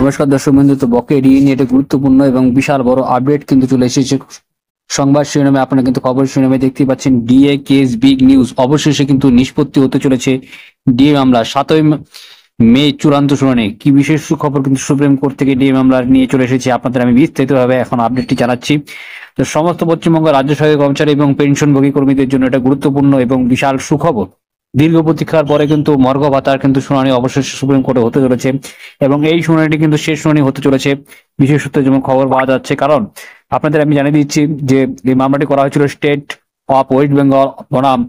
নমস্কার দর্শক বন্ধু, তো বকেয়া ডিএ নিয়ে একটা গুরুত্বপূর্ণ এবং বিশাল বড় আপডেট কিন্তু চলে এসেছে সংবাদ শিরোনামে। আপনারা কিন্তু খবর শিরোনামে দেখতে পাচ্ছেন ডিএ কেস বিগ নিউজ, অবশেষে কিন্তু নিষ্পত্তি হতে চলেছে ডিএ মামলা 7ই মে চূড়ান্ত শুনানি। কি বিশেষ সুখবর কিন্তু সুপ্রিম কোর্ট থেকে ডিএ মামলা নিয়ে চলে এসেছে, আপনাদের আমি বিস্তারিতভাবে এখন আপডেটটি জানাচ্ছি। তো সমস্ত পশ্চিমবঙ্গ রাজ্য সরকারি কর্মচারী এবং পেনশনভোগী কর্মীদের জন্য এটা গুরুত্বপূর্ণ এবং বিশাল সুখবর। দীর্ঘ প্রতীক্ষার পরে কিন্তু মর্গ ভাতার কিন্তু শুনানি অবশেষে সুপ্রিম কোর্টে হতে চলেছে এবং এই শুনানিটি কিন্তু শেষ শুনানি হতে চলেছে বিশেষ সূত্রে যেমন খবর পাওয়া যাচ্ছে। কারণ আপনাদের আমি জানিয়ে দিচ্ছি যে এই মামলাটি করা হয়েছিল স্টেট অফ ওয়েস্ট বেঙ্গল বনাম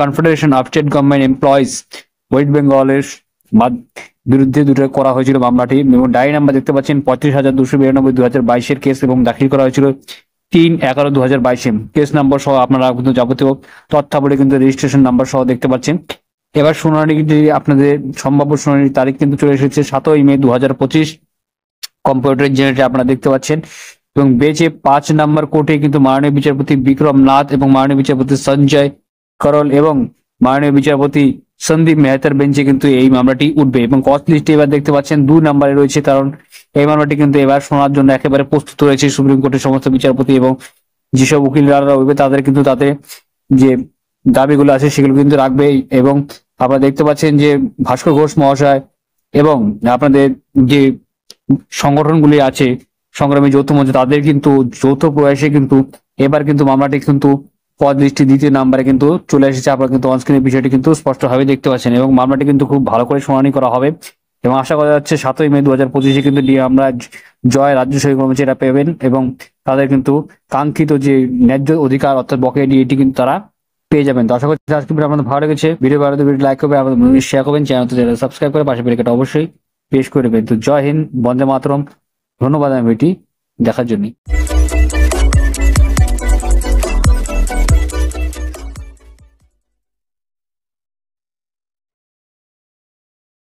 confederation of state government employees West বেঙ্গলের বিরুদ্ধে দুটো করা হয়েছিল মামলাটি, এবং ডায়েরি নাম্বার দেখতে পাচ্ছেন 35,292 2022 কেস এবং দাখিল করা হয়েছিল 3/11/2022 কেস নাম্বার সহ আপনারা কিন্তু যাবতীয় তথ্যাবলী কিন্তু রেজিস্ট্রেশন নাম্বার সহ দেখতে পাচ্ছেন। এবার শুনানি আপনাদের সম্ভাব্য শুনানির তারিখ কিন্তু চলে এসেছে 7ই মে 2025 কম্পিউটার জেনারেটে আপনারা দেখতে পাচ্ছেন। এবং বেচে 5 নম্বর কোর্টে কিন্তু মাননীয় বিচারপতি বিক্রম নাথ এবং মাননীয় বিচারপতি সঞ্জয় করল এবং মাননীয় বিচারপতি সন্দীপ মেহতার বেঞ্চে কিন্তু এই মামলাটি উঠবে। এবং কস্ট লিস্টে এবার দেখতে পাচ্ছেন 2 নম্বরে রয়েছে, কারণ এই মামলাটি কিন্তু এবার শোনার জন্য একেবারে প্রস্তুত রয়েছে সুপ্রিম কোর্টের সমস্ত বিচারপতি এবং যেসব উকিলরা রয়েছে তাদের কিন্তু তাদের যে দাবিগুলো আছে সেগুলো কিন্তু রাখবে। এবং আপনারা দেখতে পাচ্ছেন যে ভাস্কর ঘোষ মহাশয় এবং আপনাদের যে সংগঠনগুলি আছে সংগ্রামী যৌথ মঞ্চ, তাদের কিন্তু যৌথ প্রয়াসে কিন্তু এবার কিন্তু মামলাটি কিন্তু পদ লিস্টে 2য় নম্বরে কিন্তু চলে এসেছে। আপনারা কিন্তু অনস্ক্রিনের বিষয়টি কিন্তু স্পষ্টভাবে দেখতে পাচ্ছেন এবং মামলাটি কিন্তু খুব ভালো করে শুনানি করা হবে এবং আশা করা যাচ্ছে 7ই মে 2025 কিন্তু আমরা জয় রাজ্য সরকারি কর্মচারীরা পাবেন এবং তাদের কিন্তু কাঙ্ক্ষিত যে ন্যায্য অধিকার অর্থাৎ বকেয়া ডিএটি কিন্তু তারা পেয়ে যাবেন। তো আশা করছি আজকে ভিডিও আপনাদের ভালো লেগেছে। ভিডিও ভালো লাগলে লাইক করবেন, আমাদের শেয়ার করবেন, চ্যানেল সাবস্ক্রাইব করে পাশে বেল অবশ্যই প্রেস করবেন। তো জয় হিন্দ, বন্দে মাতরম। ধন্যবাদ ভিডিওটি দেখার জন্য।